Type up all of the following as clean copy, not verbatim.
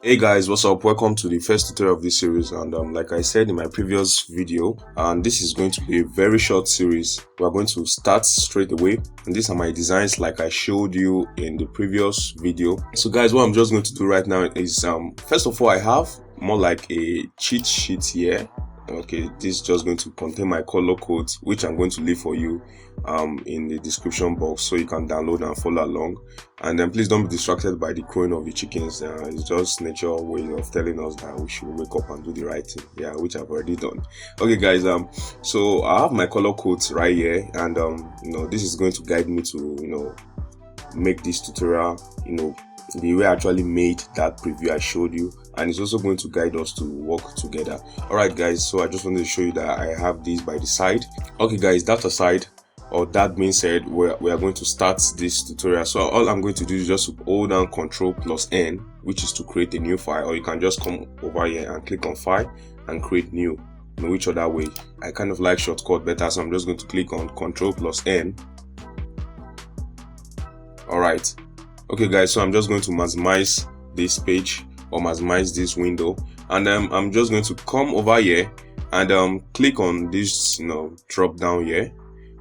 Hey guys, what's up? Welcome to the first tutorial of this series, and like I said in my previous video, and this is going to be a very short series. We are going to start straight away, and these are my designs like I showed you in the previous video. So guys, what I'm just going to do right now is first of all, I have more like a cheat sheet here. Okay, this is just going to contain my color codes, which I'm going to leave for you in the description box so you can download and follow along. And then please don't be distracted by the crowing of the chickens. It's just nature way of telling us that we should wake up and do the right thing, which I've already done. Okay guys, so I have my color codes right here, and this is going to guide me to make this tutorial the way I actually made that preview I showed you, and it's also going to guide us to work together. Alright guys, so I just wanted to show you that I have these by the side. Okay guys, that aside, or that being said, we are going to start this tutorial. So all I'm going to do is just hold down Ctrl+N, which is to create a new file, or you can just come over here and click on file and create new. Which other way? I kind of like shortcut better, so I'm just going to click on Ctrl+N. Alright, okay guys, so I'm just going to maximize this page or maximize this window, and I'm just going to come over here and click on this drop down here,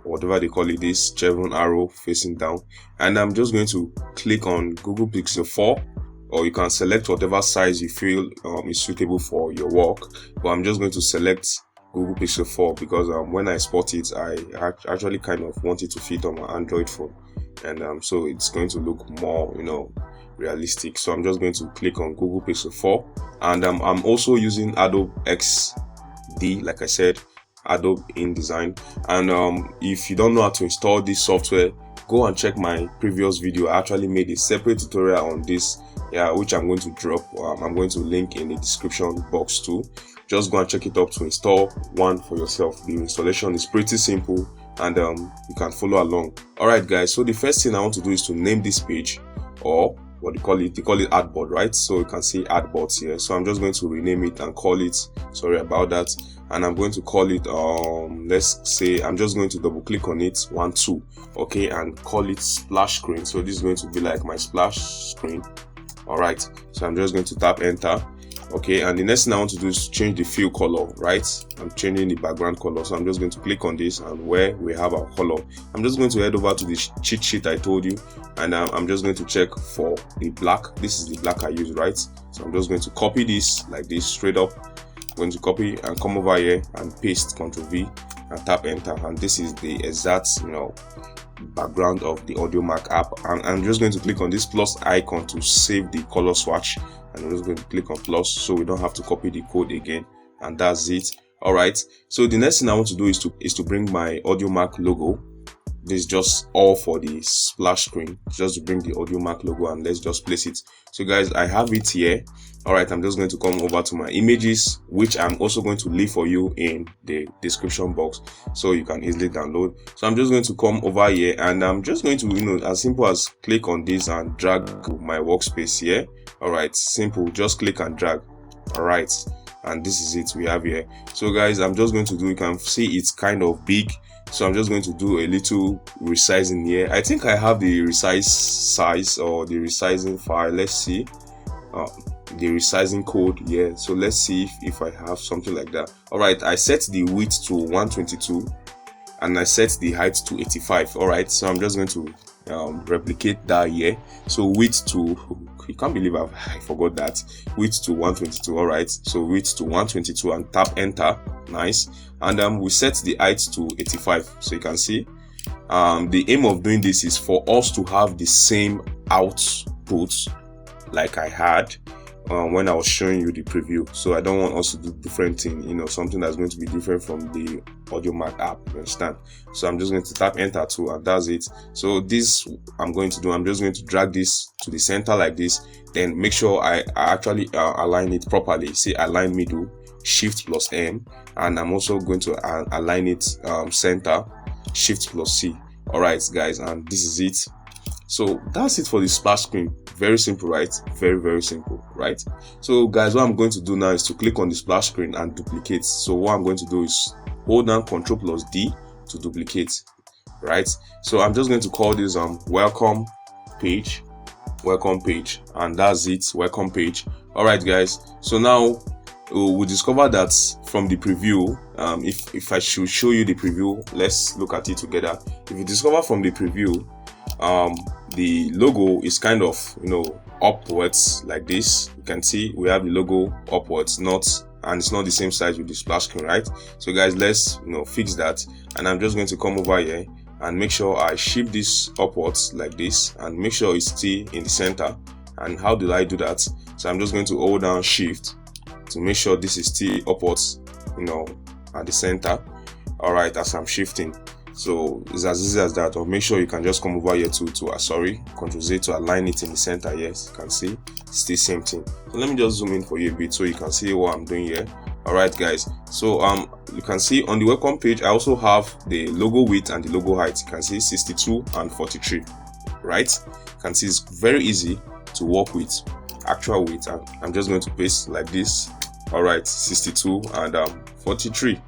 whatever they call it, this chevron arrow facing down, and I'm just going to click on Google Pixel 4, or you can select whatever size you feel is suitable for your work, but I'm just going to select Google Pixel 4 because when I spot it, I actually kind of want it to fit on my Android phone, and so it's going to look more realistic. So I'm just going to click on Google Pixel 4, and I'm also using Adobe XD, like I said, Adobe InDesign. And if you don't know how to install this software, go and check my previous video. I actually made a separate tutorial on this, which I'm going to drop. I'm going to link in the description box too. Just go and check it out to install one for yourself. The installation is pretty simple, and you can follow along. Alright guys, so the first thing I want to do is to name this page, or what they call it artboard, right? So you can see artboards here. So I'm just going to rename it and call it, sorry about that, and I'm going to call it let's say I'm just going to double click on it 1 2, okay, and call it splash screen. So this is going to be like my splash screen. Alright, so I'm just going to tap enter. Okay, and the next thing I want to do is change the fill color, right? I'm changing the background color, so I'm just going to click on this, and where we have our color, I'm just going to head over to the cheat sheet I told you, and I'm just going to check for the black. This is the black I use, right? So I'm just going to copy this like this straight up. I'm going to copy and come over here and paste, Ctrl V and tap enter, and this is the exact background of the Audiomack app. And I'm just going to click on this plus icon to save the color swatch, and I'm just going to click on plus so we don't have to copy the code again, and that's it. Alright, so the next thing I want to do is to bring my Audiomack logo. This is just all for the splash screen, just to bring the Audiomack logo, and let's just place it. So guys, I have it here. Alright, I'm just going to come over to my images, which I'm also going to leave for you in the description box so you can easily download. So I'm just going to come over here, and I'm just going to as simple as click on this and drag my workspace here. Alright, simple, just click and drag. Alright, and this is it we have here. So guys, I'm just going to do, you can see it's kind of big, so I'm just going to do a little resizing here. I think I have the resize size or the resizing file. Let's see the resizing code here. So let's see if I have something like that. Alright, I set the width to 122 and I set the height to 85. Alright, so I'm just going to replicate that here. So width to, you can't believe I forgot that, width to 122. Alright, so width to 122 and tap enter. Nice. And we set the height to 85. So you can see the aim of doing this is for us to have the same output like I had when I was showing you the preview. So I don't want us to do different thing, something that's going to be different from the Audiomack app, you understand? So I'm just going to tap enter too, and that's it. So this I'm going to do, I'm just going to drag this to the center like this, then make sure I actually align it properly. See, align middle, Shift+M, and I'm also going to align it center, Shift+C. Alright guys, and this is it. So that's it for the splash screen. Very simple, right? Very simple, right? So guys, what I'm going to do now is to click on the splash screen and duplicate. So what I'm going to do is hold down Ctrl+D to duplicate, right? So I'm just going to call this welcome page, and that's it, welcome page. All right, guys, so now we discover that from the preview, if I should show you the preview, let's look at it together. If you discover from the preview, the logo is kind of, upwards like this. You can see we have the logo upwards, and it's not the same size with the splash screen, right? So guys, let's fix that, and I'm just going to come over here and make sure I shift this upwards like this, and make sure it's still in the center. And how do I do that? So I'm just going to hold down shift to make sure this is still upwards, at the center. All right, as I'm shifting. So it's as easy as that. Or make sure you can just come over here to Ctrl Z to align it in the center. Yes, you can see it's still same thing. So let me just zoom in for you a bit so you can see what I'm doing here. All right, guys, so you can see on the welcome page I also have the logo width and the logo height. You can see 62 and 43, right? You can see it's very easy to work with actual width, and I'm just going to paste like this. All right, 62 and 43.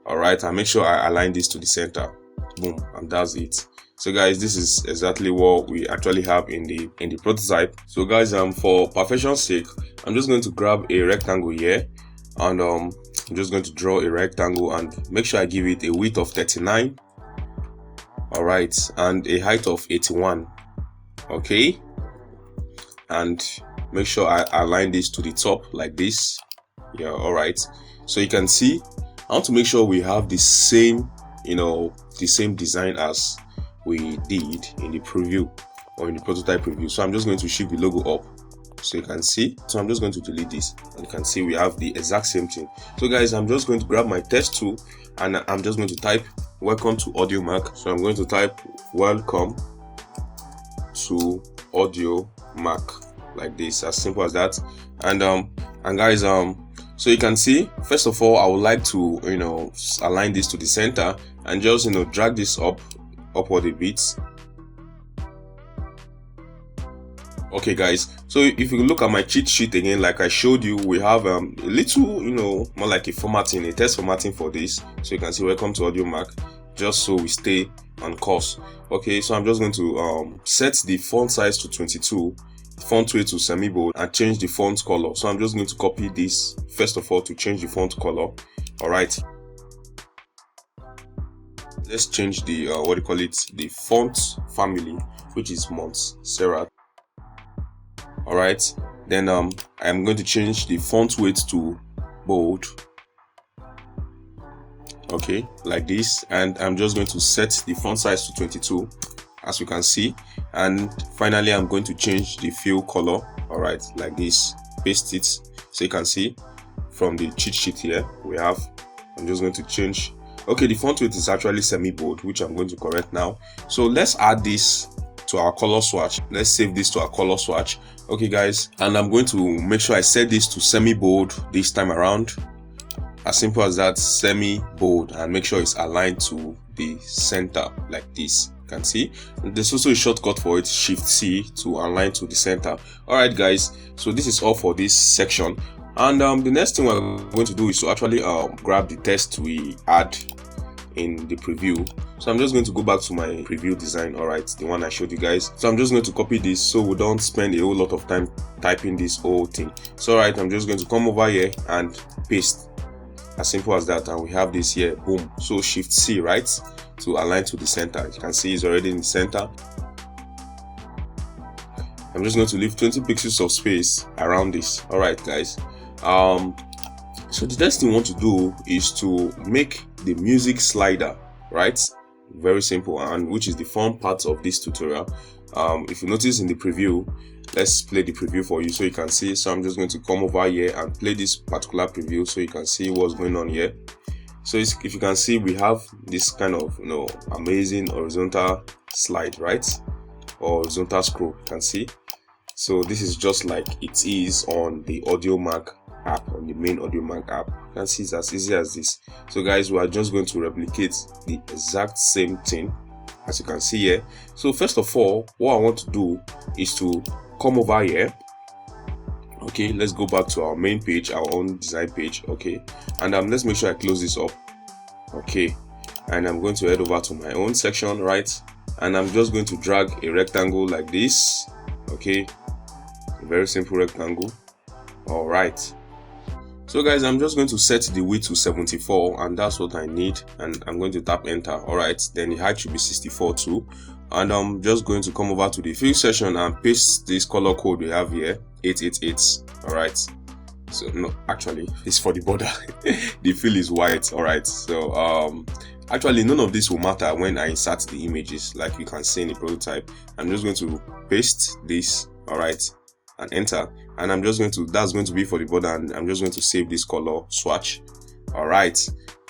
All right, and make sure I align this to the center. Boom, and that's it. So guys, this is exactly what we actually have in the prototype. So guys, for perfection's sake, I'm just going to grab a rectangle here, and I'm just going to draw a rectangle and make sure I give it a width of 39. All right, and a height of 81. Okay, and make sure I align this to the top like this. Yeah, all right, so you can see I want to make sure we have the same the same design as we did in the preview or in the prototype preview. So I'm just going to shift the logo up so you can see. So I'm just going to delete this, and you can see we have the exact same thing. So guys, I'm just going to grab my text tool, and I'm just going to type welcome to Audiomack. So I'm going to type welcome to Audiomack like this, as simple as that. And guys, so you can see, first of all, I would like to align this to the center and just drag this upward a bit. Okay guys, so if you look at my cheat sheet again, like I showed you, we have a little more like a formatting, a text formatting for this. So you can see welcome to Audiomack, just so we stay on course. Okay, so I'm just going to set the font size to 22, font weight to semi-bold, and change the font color. So I'm just going to copy this first of all to change the font color. All right, let's change the the font family, which is Montserrat. All right, then I'm going to change the font weight to bold. Okay, like this, and I'm just going to set the font size to 22, as you can see. And finally, I'm going to change the fill color. All right, like this, paste it so you can see from the cheat sheet here we have. I'm just going to change. Okay, the font weight is actually semi-bold, which I'm going to correct now. So let's add this to our color swatch. Let's save this to our color swatch. Okay guys, and I'm going to make sure I set this to semi-bold this time around. As simple as that, semi-bold, and make sure it's aligned to the center like this. You can see there's also a shortcut for it, Shift C, to align to the center. All right guys, so this is all for this section, and the next thing we're going to do is to actually grab the text we add in the preview. So I'm just going to go back to my preview design, all right, the one I showed you guys. So I'm just going to copy this so we don't spend a whole lot of time typing this whole thing. So all right, I'm just going to come over here and paste, as simple as that, and we have this here. Boom. So Shift C, right, to align to the center. You can see it's already in the center. I'm just going to leave 20 pixels of space around this. All right guys, so the next thing we want to do is to make the music slider, right? Very simple, and which is the fun part of this tutorial. If you notice in the preview, let's play the preview for you so you can see. So I'm just going to come over here and play this particular preview so you can see what's going on here. So if you can see, we have this kind of amazing horizontal slide, right, or horizontal scroll, you can see. So this is just like it is on the Audiomack app, on the main Audiomack app. You can see it's as easy as this. So guys, we are just going to replicate the exact same thing as you can see here. So first of all, what I want to do is to come over here. Okay, let's go back to our main page, our own design page. Okay, and let's make sure I close this up. Okay, and I'm going to head over to my own section, right, and I'm just going to drag a rectangle like this. Okay, a very simple rectangle. All right. So guys, I'm just going to set the width to 74, and that's what I need, and I'm going to tap enter. All right, then the height should be 64 too, and I'm just going to come over to the fill section and paste this color code we have here, 888. All right, so no, actually it's for the border. The fill is white. All right, so actually none of this will matter when I insert the images, like you can see in the prototype. I'm just going to paste this, all right, and enter, and I'm just going to, that's going to be for the border, and I'm just going to save this color swatch. All right,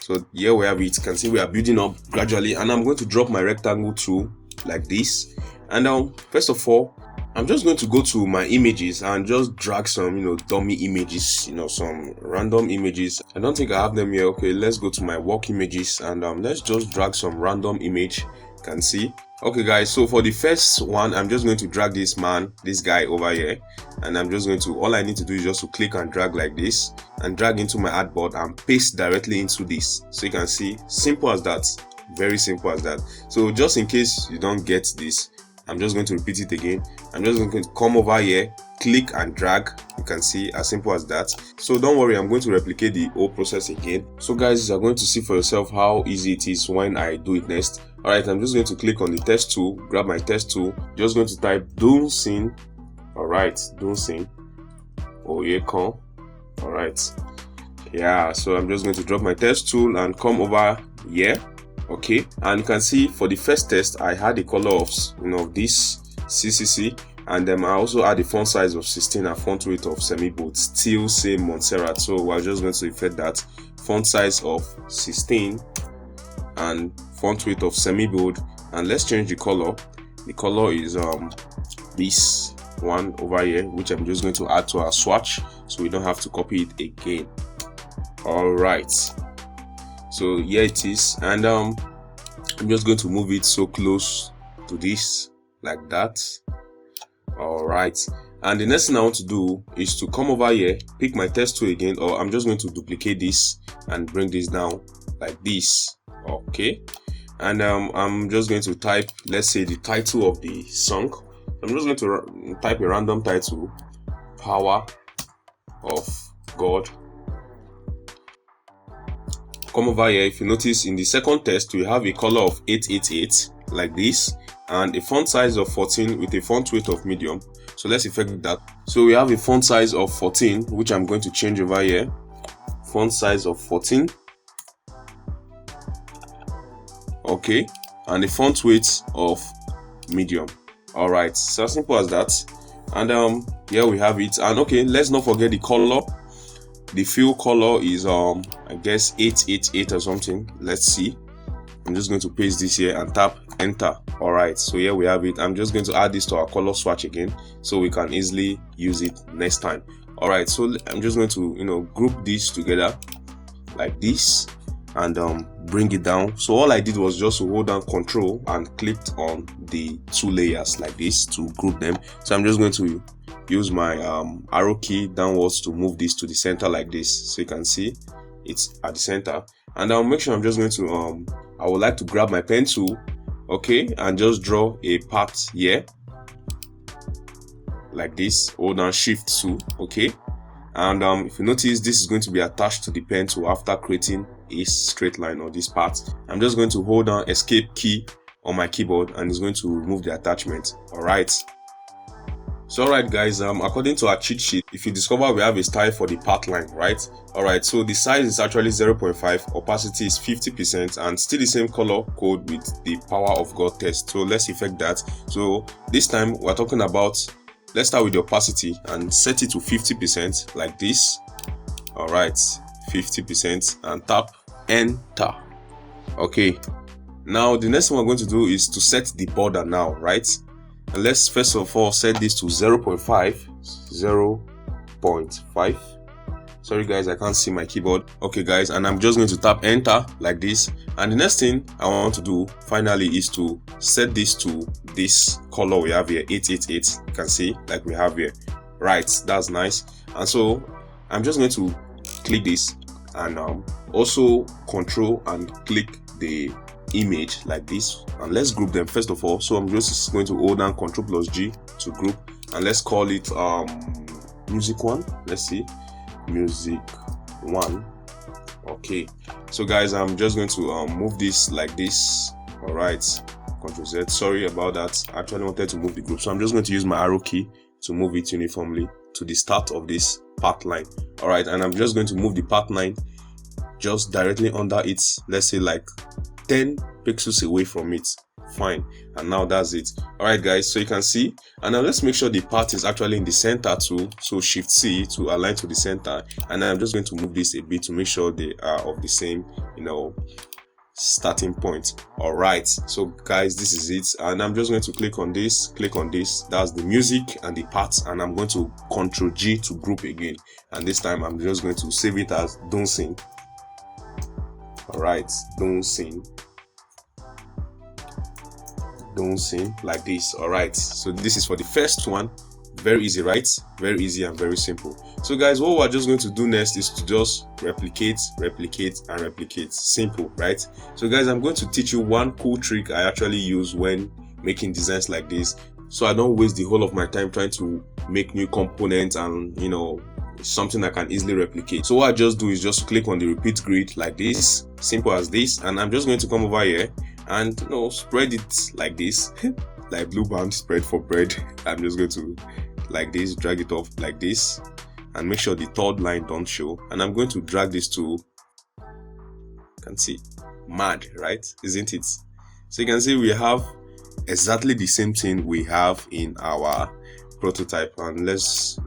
so here we have it. You can see we are building up gradually, and I'm going to drop my rectangle tool like this, and first of all, I'm just going to go to my images and just drag some dummy images, some random images. I don't think I have them here. Okay, let's go to my work images, and let's just drag some random image. You can see. Okay guys, so for the first one, I'm just going to drag this guy over here, and I'm just going to, all I need to do is just to click and drag like this, and drag into my artboard and paste directly into this. So you can see, simple as that, very simple as that. So just in case you don't get this, I'm just going to repeat it again. I'm just going to come over here, click and drag. You can see, as simple as that. So don't worry, I'm going to replicate the whole process again. So guys, you're going to see for yourself how easy it is when I do it next. All right, I'm just going to click on the text tool, grab my text tool, just going to type doom scene. All right, doom scene. Oh yeah, come. All right, yeah. So I'm just going to drop my text tool and come over here. Okay, and you can see for the first test, I had a color of this CCC, and then I also had a font size of 16 and font weight of semi-bold, still same Montserrat. So we're just going to effect that font size of 16 and font weight of semi-bold, and let's change the color. The color is this one over here, which I'm just going to add to our swatch so we don't have to copy it again. All right, so here it is, and I'm just going to move it so close to this like that. All right, and the next thing I want to do is to come over here, pick my text tool again, or I'm just going to duplicate this and bring this down like this. Okay, and I'm just going to type, let's say, the title of the song. I'm just going to type a random title, Power of God. Come over here. If you notice, in the second text we have a color of 888 like this, and a font size of 14 with a font weight of medium. So let's effect that. So we have a font size of 14, which I'm going to change over here. Font size of 14. Okay, and a font weight of medium. All right, so simple as that. And here we have it. And okay, let's not forget the color. The fill color is I guess 888 or something. Let's see. I'm just going to paste this here and tap enter. All right, so here we have it. I'm just going to add this to our color swatch again so we can easily use it next time. All right, so I'm just going to group these together like this and bring it down. So all I did was just to hold down Control and clicked on the two layers like this to group them. So I'm just going to use my arrow key downwards to move this to the center like this, so you can see it's at the center. And I'll make sure I'm just going to I would like to grab my pen tool, okay, and just draw a path here like this. Hold down Shift 2, okay, and if you notice, this is going to be attached to the pen tool after creating a straight line on this part. I'm just going to hold down Escape key on my keyboard, and it's going to remove the attachment. All right. So alright guys, according to our cheat sheet, if you discover we have a style for the path line, right? Alright, so the size is actually 0.5, opacity is 50%, and still the same color code with the Power of God test. So let's effect that. So this time we're talking about, let's start with the opacity and set it to 50% like this. Alright, 50%, and tap enter. Okay, now the next thing we're going to do is to set the border now, right? And let's first of all set this to 0.5. Sorry guys, I can't see my keyboard. Okay guys, and I'm just going to tap enter like this. And the next thing I want to do finally is to set this to this color we have here, 888. You can see like we have here. Right, that's nice. And so I'm just going to click this and also Control and click the image like this, and let's group them first of all. So I'm just going to hold down Control plus G to group, and let's call it music one. Let's see, music one. Okay, so guys, I'm just going to move this like this. All right, Ctrl Z. Sorry about that. I actually wanted to move the group, so I'm just going to use my arrow key to move it uniformly to the start of this path line. All right, and I'm just going to move the path line just directly under it. Let's say like 10 pixels away from it. Fine, and now that's it. All right guys, so you can see, and now let's make sure the path is actually in the center too. So Shift C to align to the center, and then I'm just going to move this a bit to make sure they are of the same, starting point. All right, so guys, this is it, and I'm just going to click on this. That's the music and the path, and I'm going to Ctrl G to group again, and this time I'm just going to save it as Don't Sing. All right, Don't Sing like this. All right, so this is for the first one. Very easy, right? Very easy and very simple. So guys, what we're just going to do next is to just replicate and replicate. Simple, right? So guys, I'm going to teach you one cool trick I actually use when making designs like this, so I don't waste the whole of my time trying to make new components and something I can easily replicate. So what I just do is just click on the repeat grid like this, simple as this, and I'm just going to come over here and spread it like this like blue band spread for bread. I'm just going to like this, drag it off like this, and make sure the third line don't show, and I'm going to drag this to, you can see, mad, right? Isn't it? So you can see we have exactly the same thing we have in our prototype, and let's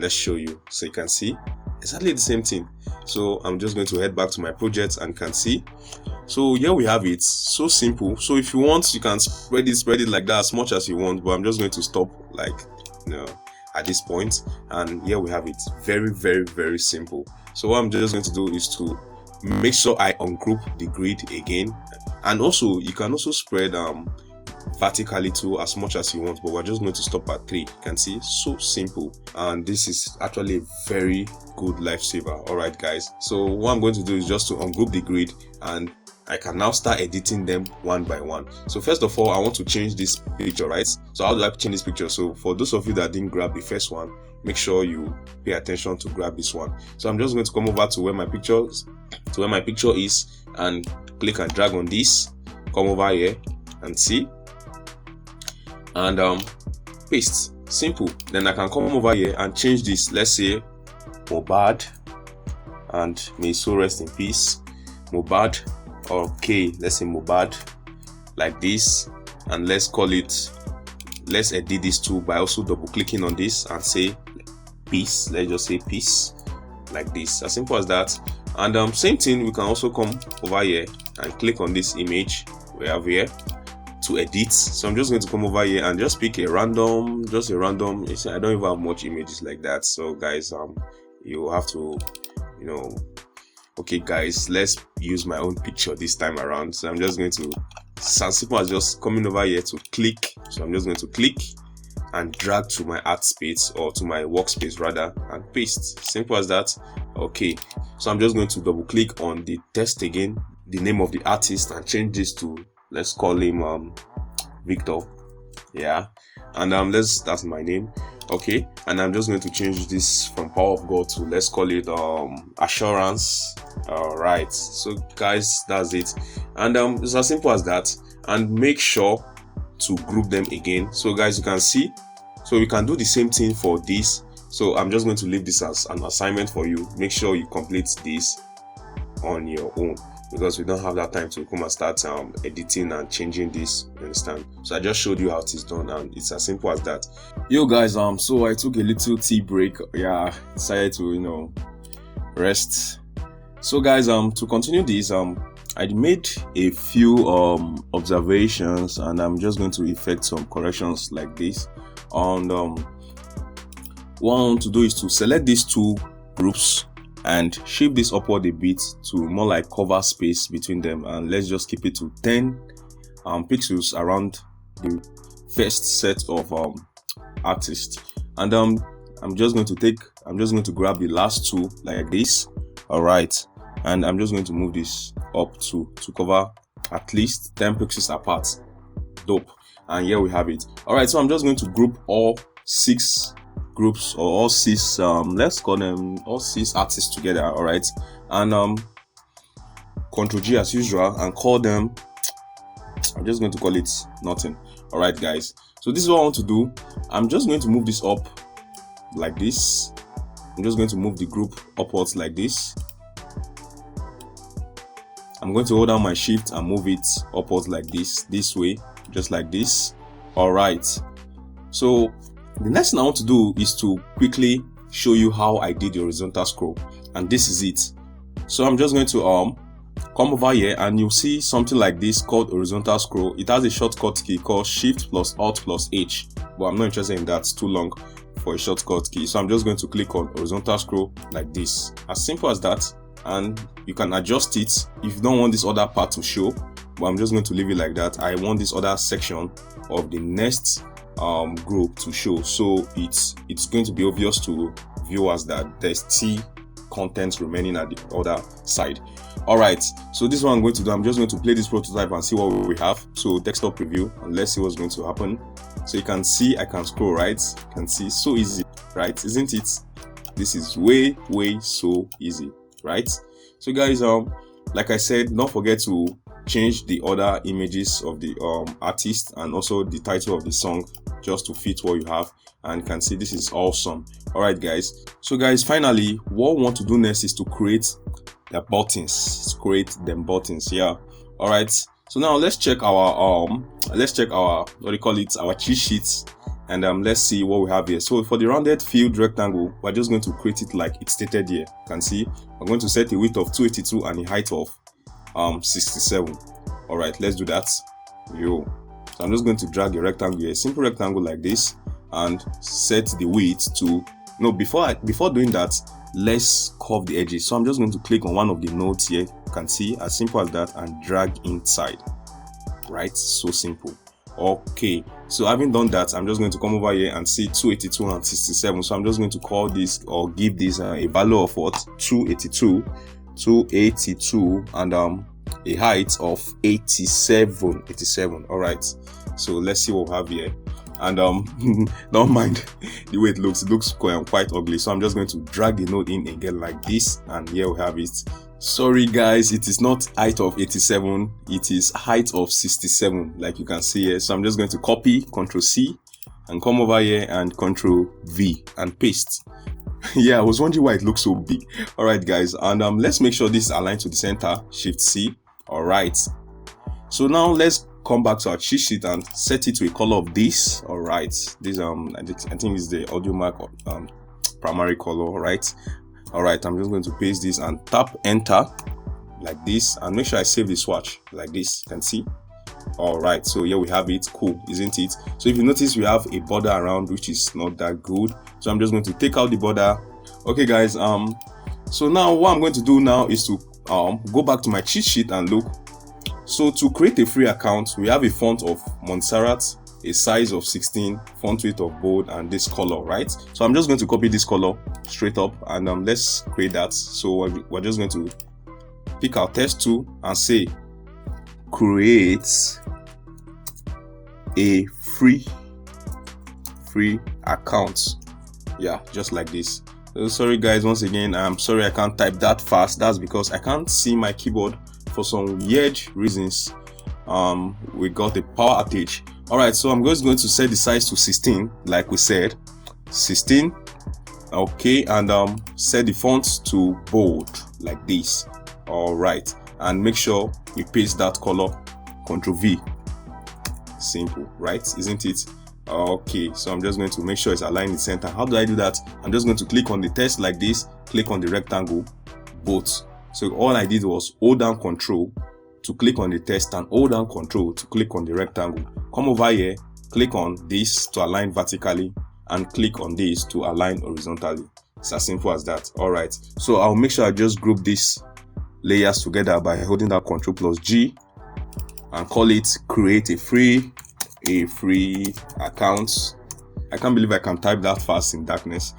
show you so you can see exactly the same thing. So I'm just going to head back to my project and can see. So here we have it. So simple. So if you want, you can spread it like that as much as you want, but I'm just going to stop at this point, and here we have it. Very, very, very simple. So what I'm just going to do is to make sure I ungroup the grid again, and also you can also spread vertically too as much as you want, but we're just going to stop at 3. You can see, so simple, and this is actually a very good lifesaver. All right guys, so what I'm going to do is just to ungroup the grid, and I can now start editing them one by one. So first of all, I want to change this picture, right? So how do I change this picture? So for those of you that didn't grab the first one, make sure you pay attention to grab this one. So I'm just going to come over to where my picture is, and click and drag on this, come over here and see, and paste. Simple. Then I can come over here and change this. Let's say Mohbad, and may his soul rest in peace, Mohbad. Okay, let's say Mohbad like this, and let's edit this too by also double clicking on this and say peace. Let's just say peace like this, as simple as that. And same thing, we can also come over here and click on this image we have here to edit. So I'm just going to come over here and just pick a random, I don't even have much images like that. So guys, you have to, okay guys, let's use my own picture this time around. So I'm just going to, as simple as just coming over here to click. So I'm just going to click and drag to my art space, or to my workspace rather, and paste. Simple as that. Okay, so I'm just going to double click on the text again, the name of the artist, and change this to, let's call him Victor. Yeah, and that's my name. Okay, and I'm just going to change this from Power of God to, let's call it Assurance. All right, so guys, that's it, and it's as simple as that. And make sure to group them again. So guys, you can see, so we can do the same thing for this. So I'm just going to leave this as an assignment for you. Make sure you complete this on your own, because we don't have that time to come and start editing and changing this, you understand? So I just showed you how it is done, and it's as simple as that. Yo guys, so I took a little tea break. Yeah, decided to rest. So guys, to continue this, I made a few observations, and I'm just going to effect some corrections like this. And what I want to do is to select these two groups and shift this upward a bit to more like cover space between them, and let's just keep it to 10 pixels around the first set of artists. And I'm just going to grab the last two like this. All right, and I'm just going to move this up to cover at least 10 pixels apart. Dope. And here we have it. All right, so I'm just going to group all 6 groups or all 6 let's call them all 6 artists together. All right, and Ctrl G as usual and call them, I'm just going to call it nothing. All right guys, so this is what I want to do. I'm just going to move this up like this. I'm just going to move the group upwards like this. I'm going to hold down my shift and move it upwards like this way, just like this. All right, so the next thing I want to do is to quickly show you how I did the horizontal scroll, and this is it. So I'm just going to come over here and you'll see something like this called horizontal scroll. It has a shortcut key called Shift plus Alt plus H, but I'm not interested in that. It's too long for a shortcut key. So I'm just going to click on horizontal scroll like this. As simple as that. And you can adjust it if you don't want this other part to show, but I'm just going to leave it like that. I want this other section of the next group to show, so it's going to be obvious to viewers that there's T content remaining at the other side. All right, so this is what I'm going to do. I'm just going to play this prototype and see what we have. So desktop preview, and let's see what's going to happen. So you can see I can scroll, right? You can see, so easy, right? Isn't it? This is way so easy, right? So guys, like I said, don't forget to change the other images of the artist and also the title of the song just to fit what you have, and you can see this is awesome. All right guys, so guys, finally what we want to do next is to create the buttons. Create them buttons. Yeah. All right, so now let's check our what do you call it, our cheat sheets, and let's see what we have here. So for the rounded field rectangle, we're just going to create it like it's stated here. You can see I'm going to set a width of 282 and a height of 67. All right, let's do that. So I'm just going to drag a rectangle here, a simple rectangle like this, and set the width to, no, before doing that, let's curve the edges. So I'm just going to click on one of the nodes here. You can see, as simple as that, and drag inside. Right, so simple. Okay, so having done that, I'm just going to come over here and see 282 and 67. So I'm just going to call this, or give this a value of what, 282, and a height of 87. All right, so let's see what we have here. And don't mind the way it looks quite ugly. So I'm just going to drag the node in again like this, and here we have it. Sorry guys, it is not height of 87, it is height of 67, like you can see here. So I'm just going to copy, Ctrl C, and come over here and Ctrl V and paste. Yeah, I was wondering why it looks so big. All right guys, and let's make sure this is aligned to the center. Shift C. All right, so now let's come back to our cheat sheet and set it to a color of this. All right, this I think is the Audiomack primary color. All right, I'm just going to paste this and tap enter like this, and make sure I save the swatch like this. You can see. All right, so here we have it. Cool, isn't it? So if you notice, we have a border around, which is not that good. So I'm just going to take out the border. Okay guys, so now what I'm going to do now is to go back to my cheat sheet and look. So to create a free account, we have a font of Montserrat, a size of 16, font weight of bold, and this color, right? So I'm just going to copy this color straight up, and let's create that. So we're just going to pick our text tool and say create a free account. Yeah, just like this. So sorry guys, once again, I'm sorry I can't type that fast. That's because I can't see my keyboard for some weird reasons. We got a power outage. All right, so I'm just going to set the size to 16, like we said, 16. Okay, and set the font to bold like this. All right, and make sure we paste that color. Ctrl V. Simple, right? Isn't it? Okay, so I'm just going to make sure it's aligned in the center. How do I do that? I'm just going to click on the text like this, click on the rectangle, both. So all I did was hold down Control to click on the text and hold down Control to click on the rectangle. Come over here, click on this to align vertically, and click on this to align horizontally. It's as simple as that. All right, so I'll make sure I just group these layers together by holding down Control plus G and call it create a free account. I can't believe I can type that fast in darkness.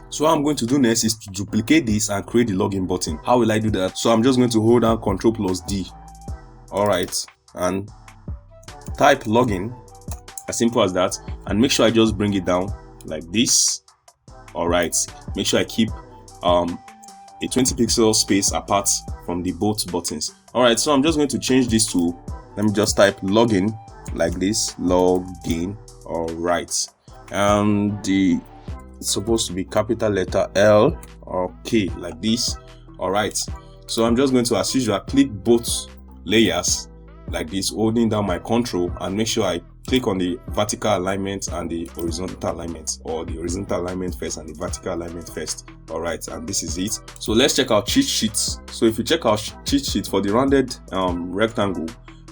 So what I'm going to do next is to duplicate this and create the login button. How will I do that? So I'm just going to hold down Control plus D. All right, and type login, as simple as that, and make sure I just bring it down like this. All right, make sure I keep a 20 pixel space apart from the both buttons. All right, so I'm just going to change this to, let me just type login like this, login. All right, it's supposed to be capital letter L or K like this. All right, so I'm just going to, as usual, click both layers like this, holding down my control, and make sure I click on the vertical alignment and the horizontal alignment, or the horizontal alignment first and the vertical alignment first. All right, and this is it. So let's check out cheat sheets. So if you check out cheat sheet for the rounded rectangle,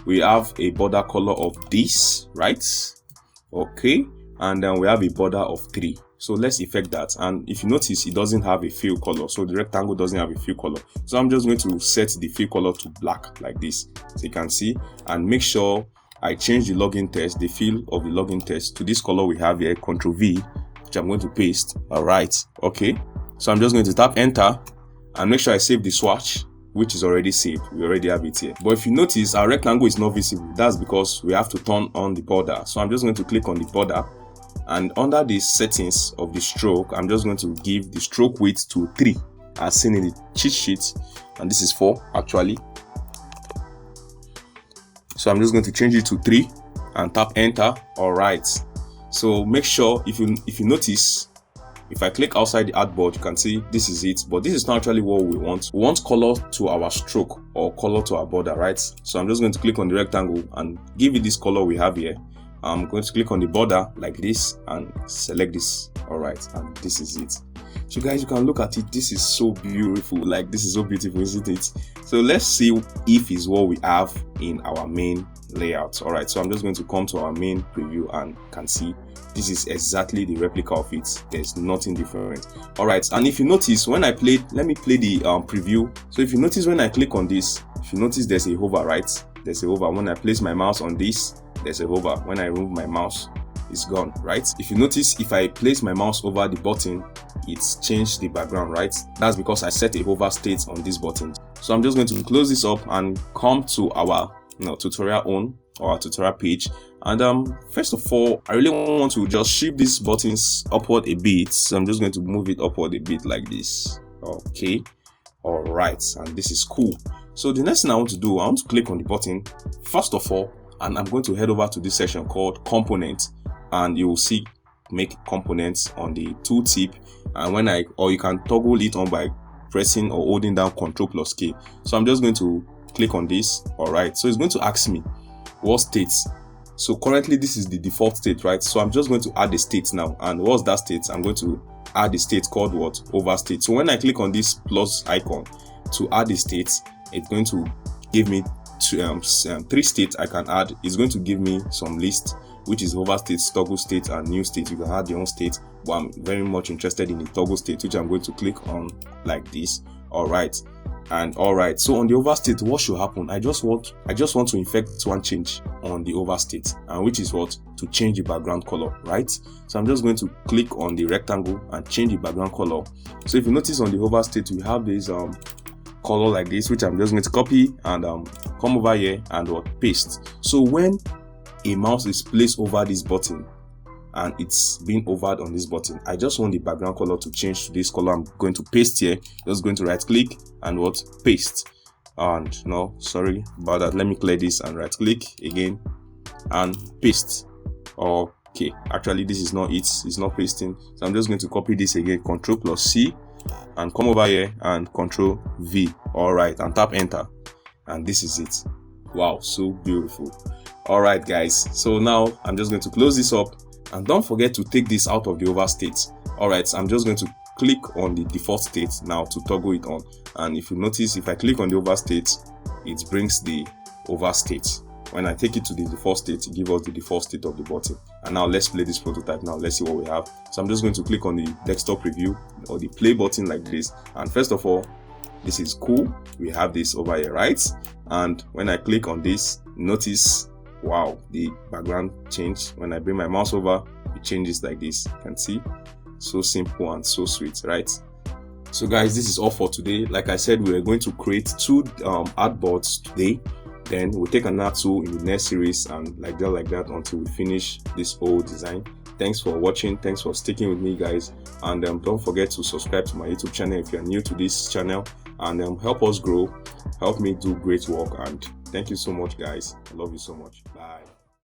we have a border color of this, right? Okay, and then we have a border of 3. So let's effect that, and if you notice, it doesn't have a fill color, so the rectangle doesn't have a fill color. So I'm just going to set the fill color to black like this, so you can see, and make sure I change the login text, the fill of the login text, to this color we have here, Ctrl V, which I'm going to paste. All right, okay, so I'm just going to tap enter and make sure I save the swatch, which is already saved. We already have it here. But if you notice, our rectangle is not visible. That's because we have to turn on the border. So I'm just going to click on the border, and under the settings of the stroke, I'm just going to give the stroke width to 3 as seen in the cheat sheet, and this is 4 actually. So I'm just going to change it to 3 and tap enter. All right, so make sure, if you notice, if I click outside the artboard, you can see this is it, but this is not actually what we want. We want color to our stroke or color to our border, right? So I'm just going to click on the rectangle and give it this color we have here. I'm going to click on the border like this and select this. All right, and this is it. So guys, you can look at it. This is so beautiful. Like, this is so beautiful, isn't it? So let's see if it's what we have in our main layout. All right, so I'm just going to come to our main preview, and can see this is exactly the replica of it. There's nothing different. All right, and if you notice, when I played, let me play the preview. So if you notice, when I click on this, if you notice, there's a hover, right? There's a hover. When I place my mouse on this, there's a hover. When I remove my mouse, it's gone, right? If you notice, if I place my mouse over the button, it's changed the background, right? That's because I set a hover state on this button. So I'm just going to close this up and come to our tutorial on, or our tutorial page. And first of all, I really want to just shift these buttons upward a bit. So I'm just going to move it upward a bit like this. Okay, all right, and this is cool. So the next thing I want to do, I want to click on the button first of all, and I'm going to head over to this section called component, and you will see make components on the tooltip, and you can toggle it on by pressing or holding down Ctrl+K. So I'm just going to click on this. All right, so it's going to ask me what states. So currently this is the default state, right? So I'm just going to add the state now, and what's that state? I'm going to add the state called what? Overstate. So when I click on this plus icon to add the states, it's going to give me 3 states I can add. It's going to give me some list, which is overstate, toggle state, and new state. You can add your own state, but I'm very much interested in the toggle state, which I'm going to click on like this. All right, and all right, so on the overstate, what should happen? I just want to effect one change on the overstate, and which is what? To change the background color, right? So I'm just going to click on the rectangle and change the background color. So if you notice, on the overstate, we have this color like this, which I'm just going to copy and come over here and paste. So when a mouse is placed over this button and it's being hovered on this button, I just want the background color to change to this color. I'm going to paste here. Just going to right click and paste. And no, sorry about that, let me clear this and right click again and paste. Okay, actually this is not it, it's not pasting. So I'm just going to copy this again, Ctrl+C, and come over here and Ctrl V. All right, and tap enter, and this is it. Wow, so beautiful. All right guys, so now I'm just going to close this up, and don't forget to take this out of the overstate. All right, so I'm just going to click on the default state now to toggle it on, and if you notice, if I click on the overstate, it brings the overstate. When I take it to the default state, it gives us the default state of the button. And now let's play this prototype. Now let's see what we have. So I'm just going to click on the desktop preview or the play button like this. And first of all, this is cool. We have this over here, right? And when I click on this, notice, wow, the background changed. When I bring my mouse over, it changes like this. You can see, so simple and so sweet, right? So guys, this is all for today. Like I said, we are going to create 2 artboards today. Then we'll take another 2 in the next series, and like that until we finish this whole design. Thanks for watching. Thanks for sticking with me, guys. And don't forget to subscribe to my YouTube channel if you're new to this channel, and help us grow, help me do great work. And thank you so much, guys. I love you so much. Bye.